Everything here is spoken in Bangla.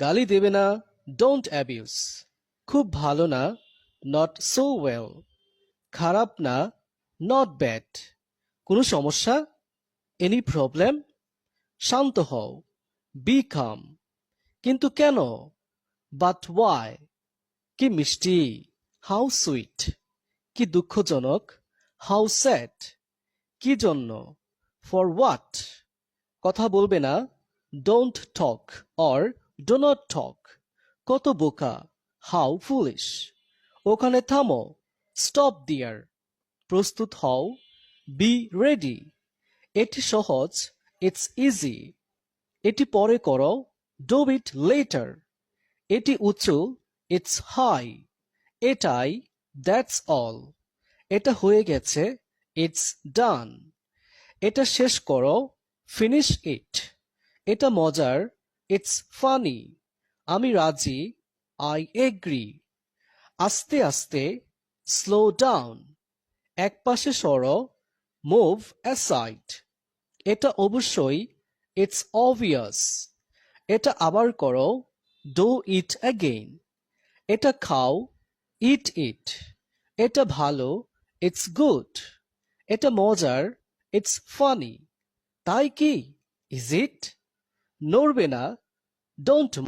গালি দেবে না, ডোন্ট অ্যাবিউজ। খুব ভালো না, নট সো ওয়েল। খারাপ না, নট ব্যাড। কোনো সমস্যা? Any problem? শান্ত হও, বি কাম। কিন্তু কেন? But why? কি মিষ্টি, হাউ সুইট। কি দুঃখজনক, হাউ স্যাড। কি জন্য, ফর হোয়াট। কথা বলবে না, don't talk or do not talk. কত বোকা, হাউ ফুলিশ। ওখানে থামো, স্টপ দিয়ার। প্রস্তুত হও, বি রেডি। এটি সহজ, ইটস ইজি। এটি পরে করো, ডু ইট লেটার। এটি উঁচু, ইটস হাই। এটাই, দ্যাটস অল। এটা হয়ে গেছে, ইটস ডান। এটা শেষ করো, ফিনিশ ইট। এটা মজার, ইটস ফানি। আমি রাজি, আই এগ্রি। আস্তে আস্তে, স্লো ডাউন। একপাশে সরো, মুভ অ্যাসাইড। এটা অবশ্যই, ইটস অবভিয়াস। এটা আবার করো, ডু ইট অ্যাগেইন। এটা খাও, ইট ইট। এটা ভালো, ইটস গুড। এটা মজার, ইটস ফানি। তাই কি, ইজ ইট? নড়বে না, ডোন্ট